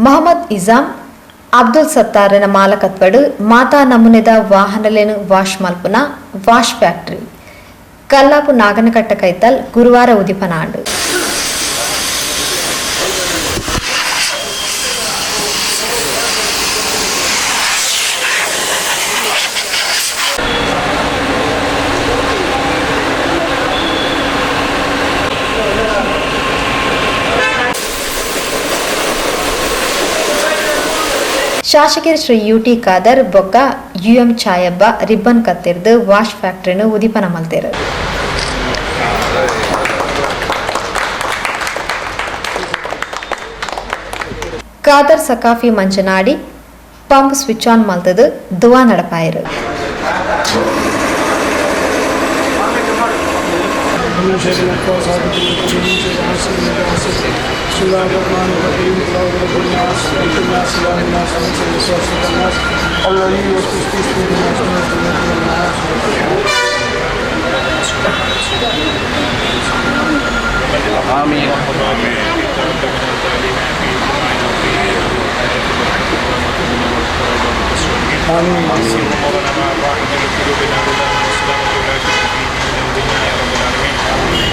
ಮೊಹಮ್ಮದ್ ಇಜಾಮ್ ಅಬ್ದುಲ್ ಸತ್ತಾರನ ಮಾಲಕತ್ವಡು ಮಾತಾ ನಮೂನೆದ ವಾಹನಲೆನು wash ಮಲ್ಪುನ wash factory Kallapu ನಾಗನಕಟ್ಟ ಕೈತಲ್ ಗುರುವಾರ ಉದಿಪನಾಂಡು. ಶಾಸಕರು ಶ್ರೀ ಯುಟಿ ಖಾದರ್ ಬೊಕ್ಕ ಯುಎಂ ಛಾಯಬ್ಬ ರಿಬ್ಬನ್ ಕತ್ತಿರ್ದು ವಾಶ್ ಫ್ಯಾಕ್ಟರಿನು ಉದಿಪನ ಮಲ್ತೇರು. Khader Sakafi Manchanadi pump switch on ಮಲ್ತದು ದುವಾ ನಡಪಾಯರು.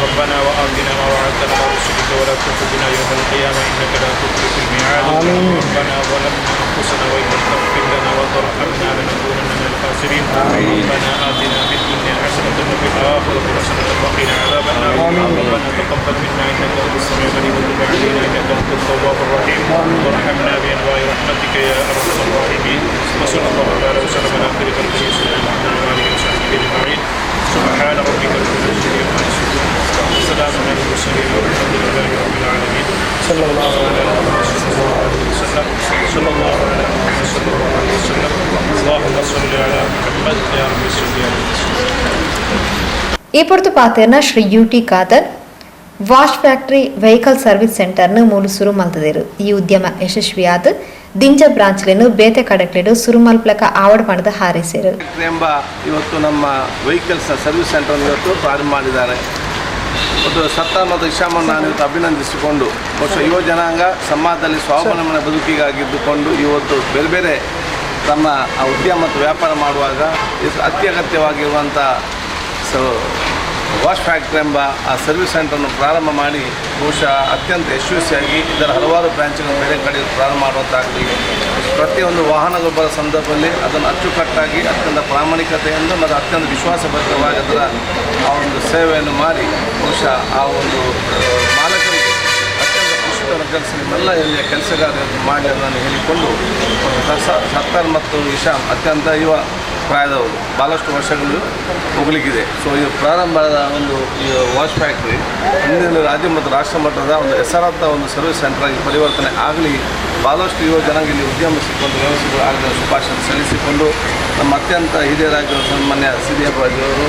ربنا وآتنا ما وعدتنا على رسلك ولا تخزنا يوم القيامة إنك لا تخلف الميعاد. ربنا ظلمنا أنفسنا وإن لم تغفر لنا وترحمنا لنكونن من الخاسرين. ربنا آتنا في الدنيا حسنة وفي الآخرة حسنة وقنا عذاب النار. ربنا تقبل منا إنك أنت السميع العليم وتب علينا إنك أنت التواب الرحيم وارحمنا بأنواع رحمتك يا أرحم الراحمين. وصلى الله على وسلم على خير خلقه سيدنا محمد وآله وصحبه أجمعين. سبحان ربك رب العزة عما يصفون وسلام على المرسلين والحمد لله رب العالمين. صلى الله على محمد صلى الله عليه وسلم. صلى الله على محمد صلى الله عليه وسلم. اللهم صل على محمد يا رب صل على ಈ ಪೊರ್ತು ಪಾತೆರ್ನ Shri UT Khader wash factory vehicle service ಸೆಂಟರ್ನ ಮೂಲು ಸುರು ಮಲ್ತದೇರು. ಈ ಉದ್ಯಮ ಯಶಸ್ವಿಯಾದ ದಿಂಜ ಬ್ರಾಂಚ್ಲೆನು ಬೇತೆ ಕಡಕ್ಲೆಡು ಸುರುಮಲ್ಪಲಕ ಆವಡ ಪಣದ ಹಾರೈಸಿರು. ಎಂಬ ಇವತ್ತು ನಮ್ಮ ವೆಹಿಕಲ್ಸ್ ಸರ್ವಿಸ್ ಸೆಂಟರ್ ಇವತ್ತು ಪ್ರಾರಂಭ ಮಾಡಿದ್ದಾರೆ. ಒಂದು ಸತ್ತಾರ್ ಮತ್ತು ಇಶಾಮನ್ನು ನಾನು ಇವತ್ತು ಅಭಿನಂದಿಸಿಕೊಂಡು ಬಹುಶಃ ಯುವ ಜನಾಂಗ ಸಮಾಜದಲ್ಲಿ ಸ್ವಾವಲಂಬನೆ ಬದುಕಿಗಾಗಿದ್ದುಕೊಂಡು ಇವತ್ತು ಬೇರೆ ಬೇರೆ ತಮ್ಮ ಉದ್ಯಮ ಮತ್ತು ವ್ಯಾಪಾರ ಮಾಡುವಾಗ ಅತ್ಯಗತ್ಯವಾಗಿರುವಂಥ ವಾಶ್ ಫ್ಯಾಕ್ಟ್ರಿ ಎಂಬ ಆ ಸರ್ವಿಸ್ ಸೆಂಟರನ್ನು ಪ್ರಾರಂಭ ಮಾಡಿ ಬಹುಶಃ ಅತ್ಯಂತ ಯಶಸ್ವಿಯಾಗಿ ಇದರ ಹಲವಾರು ಬ್ರಾಂಚ್ಗಳನ್ನು ಬೇರೆ ಕಡೆ ಪ್ರಾರಂಭ ಮಾಡುವಂತಾಗಲಿ. ಪ್ರತಿಯೊಂದು ವಾಹನಗಳು ಬರೋ ಸಂದರ್ಭದಲ್ಲಿ ಅದನ್ನು ಅಚ್ಚುಕಟ್ಟಾಗಿ ಅತ್ಯಂತ ಪ್ರಾಮಾಣಿಕತೆಯಿಂದ ಮತ್ತು ಅತ್ಯಂತ ವಿಶ್ವಾಸಭರಿತವಾಗಿ ಅದರ ಆ ಒಂದು ಸೇವೆಯನ್ನು ಮಾಡಿ ಬಹುಶಃ ಆ ಒಂದು ಮಾಲಕರಿಗೆ ಅತ್ಯಂತ ಖುಷಿತರ ಕೆಲಸ ನಿಮ್ಮೆಲ್ಲ ಇಲ್ಲಿಯ ಕೆಲಸಗಾರರು ಮಾಡಿ ಅದನ್ನು ಹೇಳಿಕೊಂಡು ಸತ್ತಾರ್ ಮತ್ತು ಇಶಾಮ್ ಅತ್ಯಂತ ಯುವ ಪ್ರಾಯದವರು ಭಾಳಷ್ಟು ವರ್ಷಗಳು ಹೋಗಲಿಕ್ಕಿದೆ. ಸೊ ಇದು ಪ್ರಾರಂಭದ ಒಂದು ಈ ವಾಶ್ ಫ್ಯಾಕ್ಟ್ರಿ ಮುಂದಿನ ರಾಜ್ಯ ಮತ್ತು ರಾಷ್ಟ್ರ ಮಟ್ಟದ ಒಂದು ಹೆಸರಾಂತ ಒಂದು ಸರ್ವಿಸ್ ಸೆಂಟರಾಗಿ ಪರಿವರ್ತನೆ ಆಗಲಿ. ಭಾಳಷ್ಟು ಯುವ ಜನಾಂಗ ಇಲ್ಲಿ ಉದ್ಯಮ ಸಿಕ್ಕುವಂಥ ವ್ಯವಸ್ಥೆಗಳು ಆಗದ ಶುಭಾಶಯ ಸಲ್ಲಿಸಿಕೊಂಡು ನಮ್ಮ ಅತ್ಯಂತ ಹಿರಿಯರಾಗಿರುವ ಸನ್ಮಾನ್ಯ ಸಿದಿಯಪ್ಪಾಜಿಯವರು,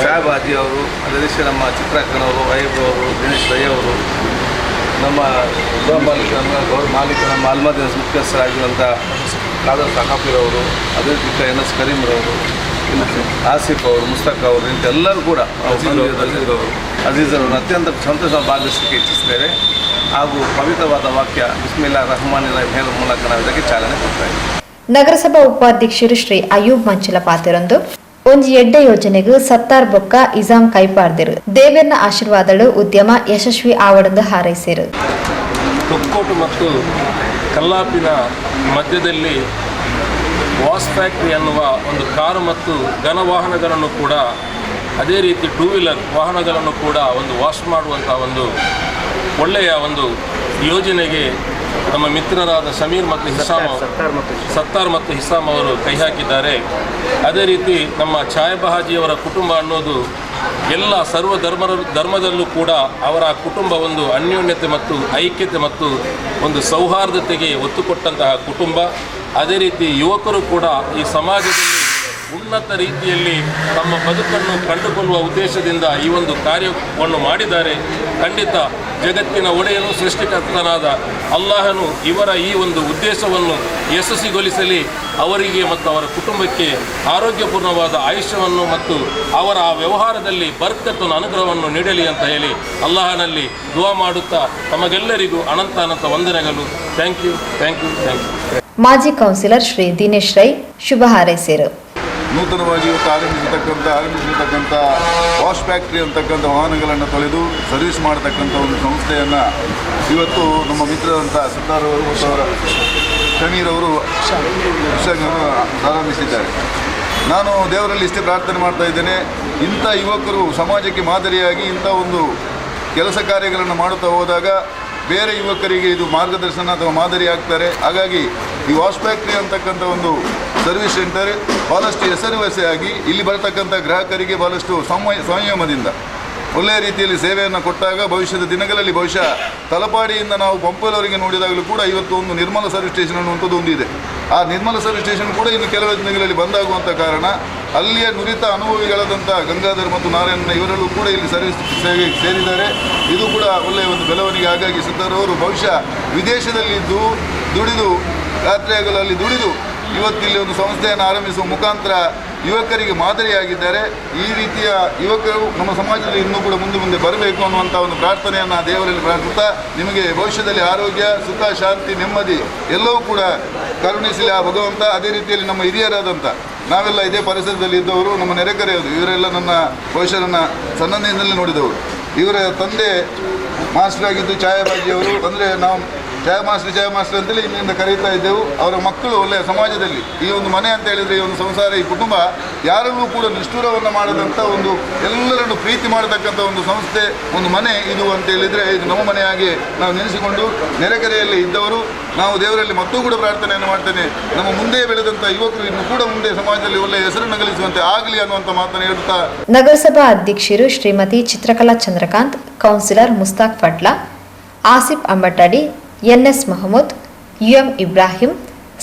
ಸಾಹೇಬಾಜಿಯವರು, ಅದೇ ರೀತಿ ನಮ್ಮ ಚಿತ್ರಾಕನವರು, ವೈಭವರು, ದಿನೇಶ್ ರೈ ಅವರು, ನಮ್ಮ ಮಾಲೀಕ ನಮ್ಮ ಅಲ್ಮದಿ ಮುಖ್ಯಸ್ಥರಾಗಿರುವಂಥ ಖಾದರ್ ಸಕಾಫಿರವರು, ಅದೇ ರೀತಿ ಎನ್.ಎಸ್. ಕರೀಮ್ರವರು, ಆಸಿಫ್ ಅವರು, ಮುಸ್ತಕ್ ಅವರು, ಇಂಥೆಲ್ಲರೂ ಕೂಡ ಅಜೀಜರವರು ಅತ್ಯಂತ ಸಂತೋಷ ಭಾಗವಹಿಸಲಿಕ್ಕೆ ಇಚ್ಛಿಸ್ತೇವೆ. ಹಾಗೂ ಪವಿತ್ರವಾದ ವಾಕ್ಯ ಬಿಸ್ಮಿಲ್ಲಾ ರಹಮಾನ್ ರಹೀಂ ಹೇಳುವ ಮೂಲಕ ನಾವು ಇದಕ್ಕೆ ಚಾಲನೆ ಕೊಡ್ತಾ ಇದ್ದೇವೆ. ನಗರಸಭಾ ಉಪಾಧ್ಯಕ್ಷರು ಶ್ರೀ ಅಯೂಬ್ ಮಂಚಲ ಪಾತೆರೊಂದು ಒಂಜಿ ಎಡ್ಡ ಯೋಜನೆಗೂ ಸತ್ತಾರ್ ಬೊಕ್ಕ ಇಜಾಮ್ ಕೈಪಾರ್ದಿರು. ದೇವೇರ್ನ ಆಶೀರ್ವಾದಗಳು ಉದ್ಯಮ ಯಶಸ್ವಿ ಆವಡಂದು ಹಾರೈಸಿರು. ತೊಕ್ಕೋಟು ಮತ್ತು ಕಲ್ಲಾಪಿನ ಮಧ್ಯದಲ್ಲಿ ವಾಶ್ ಫ್ಯಾಕ್ಟ್ರಿ ಅನ್ನುವ ಒಂದು ಕಾರು ಮತ್ತು ಘನವಾಹನಗಳನ್ನು ಕೂಡ ಅದೇ ರೀತಿ ಟೂ ವೀಲರ್ ವಾಹನಗಳನ್ನು ಕೂಡ ಒಂದು ವಾಶ್ ಮಾಡುವಂಥ ಒಂದು ಒಳ್ಳೆಯ ಒಂದು ಯೋಜನೆಗೆ ನಮ್ಮ ಮಿತ್ರರಾದ ಸಮೀರ್ ಮತ್ತು ಸತ್ತಾರ್ ಮತ್ತು ಹಿಸಾಮ್ ಅವರು ಕೈ ಹಾಕಿದ್ದಾರೆ. ಅದೇ ರೀತಿ ನಮ್ಮ ಛಾಯಬಹಾಜಿಯವರ ಕುಟುಂಬ ಅನ್ನೋದು ಎಲ್ಲ ಸರ್ವ ಧರ್ಮದಲ್ಲೂ ಕೂಡ ಅವರ ಕುಟುಂಬ ಒಂದು ಅನ್ಯೋನ್ಯತೆ ಮತ್ತು ಐಕ್ಯತೆ ಮತ್ತು ಒಂದು ಸೌಹಾರ್ದತೆಗೆ ಒತ್ತು ಕೊಟ್ಟಂತಹ ಕುಟುಂಬ. ಅದೇ ರೀತಿ ಯುವಕರು ಕೂಡ ಈ ಸಮಾಜದಲ್ಲಿ ಉನ್ನತ ರೀತಿಯಲ್ಲಿ ತಮ್ಮ ಬದುಕನ್ನು ಕಂಡುಕೊಳ್ಳುವ ಉದ್ದೇಶದಿಂದ ಈ ಒಂದು ಕಾರ್ಯವನ್ನು ಮಾಡಿದ್ದಾರೆ. ಖಂಡಿತ ಜಗತ್ತಿನ ಒಡೆಯನು ಸೃಷ್ಟಿಕರ್ತನಾದ ಅಲ್ಲಾಹನು ಇವರ ಈ ಒಂದು ಉದ್ದೇಶವನ್ನು ಯಶಸ್ವಿಗೊಳಿಸಲಿ, ಅವರಿಗೆ ಮತ್ತು ಅವರ ಕುಟುಂಬಕ್ಕೆ ಆರೋಗ್ಯಪೂರ್ಣವಾದ ಆಯುಷ್ಯವನ್ನು ಮತ್ತು ಅವರ ಆ ವ್ಯವಹಾರದಲ್ಲಿ ಬರ್ಕತ್ತನ ಅನುಗ್ರಹವನ್ನು ನೀಡಲಿ ಅಂತ ಹೇಳಿ ಅಲ್ಲಾಹನಲ್ಲಿ ದುವಾ ಮಾಡುತ್ತಾ ತಮಗೆಲ್ಲರಿಗೂ ಅನಂತ ವಂದನೆಗಳು. Thank you. ಮಾಜಿ ಕೌನ್ಸಿಲರ್ ಶ್ರೀ ದಿನೇಶ್ ರೈ ಶುಭ ಹಾರೈಸಿದರು. ನೂತನವಾಗಿ ಇವತ್ತು ಆರಂಭಿಸಿರ್ತಕ್ಕಂಥ ವಾಶ್ ಫ್ಯಾಕ್ಟ್ರಿ ಅಂತಕ್ಕಂಥ ವಾಹನಗಳನ್ನು ತೊಳೆದು ಸರ್ವಿಸ್ ಮಾಡತಕ್ಕಂಥ ಒಂದು ಸಂಸ್ಥೆಯನ್ನು ಇವತ್ತು ನಮ್ಮ ಮಿತ್ರರಂಥ ಸಿದ್ದಾರ್ ಅವರು ಮತ್ತು ಅವರ ಶಮೀರ್ ಅವರು ಪ್ರಾರಂಭಿಸಿದ್ದಾರೆ. ನಾನು ದೇವರಲ್ಲಿ ಇಷ್ಟೇ ಪ್ರಾರ್ಥನೆ ಮಾಡ್ತಾ ಇದ್ದೇನೆ, ಇಂಥ ಯುವಕರು ಸಮಾಜಕ್ಕೆ ಮಾದರಿಯಾಗಿ ಇಂಥ ಒಂದು ಕೆಲಸ ಕಾರ್ಯಗಳನ್ನು ಮಾಡುತ್ತಾ ಹೋದಾಗ ಬೇರೆ ಯುವಕರಿಗೆ ಇದು ಮಾರ್ಗದರ್ಶನ ಅಥವಾ ಮಾದರಿ ಆಗ್ತಾರೆ. ಹಾಗಾಗಿ ಈ ವಾಶ್ ಫ್ಯಾಕ್ಟ್ರಿ ಅಂತಕ್ಕಂಥ ಒಂದು ಸರ್ವಿಸ್ ಸೆಂಟರ್ ಭಾಳಷ್ಟು ಹೆಸರುವಾಸಿಯಾಗಿ ಇಲ್ಲಿ ಬರತಕ್ಕಂಥ ಗ್ರಾಹಕರಿಗೆ ಭಾಳಷ್ಟು ಸಂಯಮದಿಂದ ಒಳ್ಳೆಯ ರೀತಿಯಲ್ಲಿ ಸೇವೆಯನ್ನು ಕೊಟ್ಟಾಗ ಭವಿಷ್ಯದ ದಿನಗಳಲ್ಲಿ ಬಹುಶಃ ತಲಪಾಡಿಯಿಂದ ನಾವು ಪಂಪಲವರೆಗೆ ನೋಡಿದಾಗಲೂ ಕೂಡ ಇವತ್ತು ಒಂದು ನಿರ್ಮಲ ಸರ್ವಿಸ್ ಸ್ಟೇಷನ್ ಅನ್ನುವಂಥದ್ದು ಒಂದಿದೆ. ಆ ನಿರ್ಮಲ ಸರ್ವಿಸ್ ಸ್ಟೇಷನ್ ಕೂಡ ಇನ್ನು ಕೆಲವು ದಿನಗಳಲ್ಲಿ ಬಂದಾಗುವಂಥ ಕಾರಣ ಅಲ್ಲಿಯ ನುರಿತ ಅನುಭವಿಗಳಾದಂಥ ಗಂಗಾಧರ್ ಮತ್ತು ನಾರಾಯಣ ಇವರೆಲ್ಲೂ ಕೂಡ ಇಲ್ಲಿ ಸರ್ವಿಸ್ ಸೇವೆಗೆ ಸೇರಿದ್ದಾರೆ. ಇದು ಕೂಡ ಒಳ್ಳೆಯ ಒಂದು ಬೆಳವಣಿಗೆ. ಹಾಗಾಗಿ ಸಿದ್ದಾರ್ ಅವರು ಬಹುಶಃ ವಿದೇಶದಲ್ಲಿದ್ದು ದುಡಿದು ರಾತ್ರಿ ಹಗಲಲ್ಲಿ ದುಡಿದು ಇವತ್ತಿಲ್ಲಿ ಒಂದು ಸಂಸ್ಥೆಯನ್ನು ಆರಂಭಿಸುವ ಮುಖಾಂತರ ಯುವಕರಿಗೆ ಮಾದರಿಯಾಗಿದ್ದಾರೆ. ಈ ರೀತಿಯ ಯುವಕರು ನಮ್ಮ ಸಮಾಜದಲ್ಲಿ ಇನ್ನೂ ಕೂಡ ಮುಂದೆ ಬರಬೇಕು ಅನ್ನುವಂಥ ಒಂದು ಪ್ರಾರ್ಥನೆಯನ್ನು ದೇವರಲ್ಲಿ ಪ್ರಾರ್ಥಿಸುತ್ತಾ ನಿಮಗೆ ಭವಿಷ್ಯದಲ್ಲಿ ಆರೋಗ್ಯ, ಸುಖ, ಶಾಂತಿ, ನೆಮ್ಮದಿ ಎಲ್ಲವೂ ಕೂಡ ಕರುಣಿಸಲಿ ಆ ಭಗವಂತ. ಅದೇ ರೀತಿಯಲ್ಲಿ ನಮ್ಮ ಹಿರಿಯರಾದಂಥ ನಾವೆಲ್ಲ ಇದೇ ಪರಿಸರದಲ್ಲಿ ಇದ್ದವರು, ನಮ್ಮ ನೆರೆಕರೆಯವರು, ಇವರೆಲ್ಲ ನನ್ನ ಬಹುಶಃ ನನ್ನ ಸಣ್ಣಂದಿನಲ್ಲಿ ನೋಡಿದವರು. ಇವರ ತಂದೆ ಮಾಸ್ಟರ್ ಆಗಿದ್ದು ಛಾಯಾಬಾಜಿಯವರು, ಅಂದರೆ ನಾವು ಛಾಯಾ ಮಾಸ್ಟರ್ ಅಂತೇಳಿ ಇನ್ನಿಂದ ಕರೀತಾ ಇದ್ದೆವು. ಅವರ ಮಕ್ಕಳು ಒಳ್ಳೆಯ ಸಮಾಜದಲ್ಲಿ ಈ ಒಂದು ಮನೆ ಅಂತ ಹೇಳಿದರೆ ಈ ಒಂದು ಸಂಸಾರ, ಈ ಕುಟುಂಬ ಯಾರಲ್ಲೂ ಕೂಡ ನಿಷ್ಠುರವನ್ನು ಮಾಡದಂಥ ಒಂದು ಎಲ್ಲರನ್ನು ಪ್ರೀತಿ ಮಾಡತಕ್ಕಂಥ ಒಂದು ಸಂಸ್ಥೆ, ಒಂದು ಮನೆ ಇದು ಅಂತ ಹೇಳಿದರೆ ಇದು ನಮ್ಮ ಮನೆಯಾಗಿ ನಾವು ನೆನೆಸಿಕೊಂಡು ನೆರೆಕರೆಯಲ್ಲಿ ಇದ್ದವರು. ನಾವು ದೇವರಲ್ಲಿ ಮತ್ತೂ ಕೂಡ ಪ್ರಾರ್ಥನೆಯನ್ನು ಮಾಡ್ತೇನೆ, ನಮ್ಮ ಮುಂದೆ ಬೆಳೆದಂಥ ಯುವಕರು ಇನ್ನು ಕೂಡ ಮುಂದೆ ಸಮಾಜದಲ್ಲಿ ಒಳ್ಳೆಯ ಹೆಸರನ್ನು ಗಳಿಸುವಂತೆ ಆಗಲಿ ಅನ್ನುವಂಥ ಮಾತನ್ನು ಹೇಳುತ್ತಾ ನಗರಸಭಾ ಅಧ್ಯಕ್ಷರು ಶ್ರೀಮತಿ ಚಿತ್ರಕಲಾ ಚಂದ್ರಕಾಂತ್, ಕೌನ್ಸಿಲರ್ ಮುಸ್ತಾಕ್ ಫಟ್ಲಾ, ಆಸಿಫ್ ಅಂಬಟಡಿ, ಎನ್ಎಸ್ ಮಹಮೂದ್, ಯುಎಂ ಇಬ್ರಾಹಿಂ,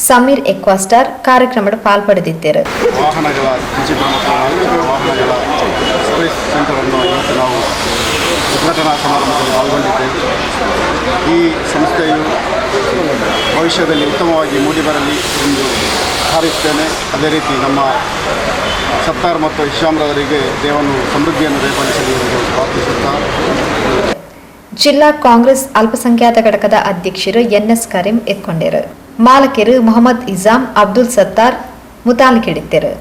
ಸಮೀರ್ ಎಕ್ವಾಸ್ಟಾರ್ ಕಾರ್ಯಕ್ರಮದ ಪಾಲ್ಪಡೆದಿದ್ದರು. ವಾಹನಗಳ ವಾಹನಗಳ ಸರ್ವಿಸ್ ಸೆಂಟರನ್ನು ಇವತ್ತು ನಾವು ಉದ್ಘಾಟನಾ ಸಮಾರಂಭದಲ್ಲಿ ಪಾಲ್ಗೊಂಡಿದ್ದೇವೆ. ಈ ಸಂಸ್ಥೆಯು ಭವಿಷ್ಯದಲ್ಲಿ ಉತ್ತಮವಾಗಿ ಮೂಡಿಬರಲಿ ಎಂದು ಹಾರೈಸುತ್ತೇನೆ. ಅದೇ ರೀತಿ ನಮ್ಮ ಸತ್ತಾರ್ ಮತ್ತು ಇಶಾಮ್ರವರಿಗೆ ದೇವನು ಸಮೃದ್ಧಿಯನ್ನು ದಯಪಾಲಿಸಲಿ ಎಂದು ಪ್ರಾರ್ಥಿಸುತ್ತಾ ಜಿಲ್ಲಾ ಕಾಂಗ್ರೆಸ್ ಅಲ್ಪಸಂಖ್ಯಾತ ಘಟಕದ ಅಧ್ಯಕ್ಷರು ಎನ್ಎಸ್ ಕರೀಂ ಎತ್ಕೊಂಡರು. ಮಾಲಕರು ಮೊಹಮ್ಮದ್ ಇಜಾಮ್, ಅಬ್ದುಲ್ ಸತ್ತಾರ್ ಮುತಾಲಿಕೆಡಿದ್ದರು.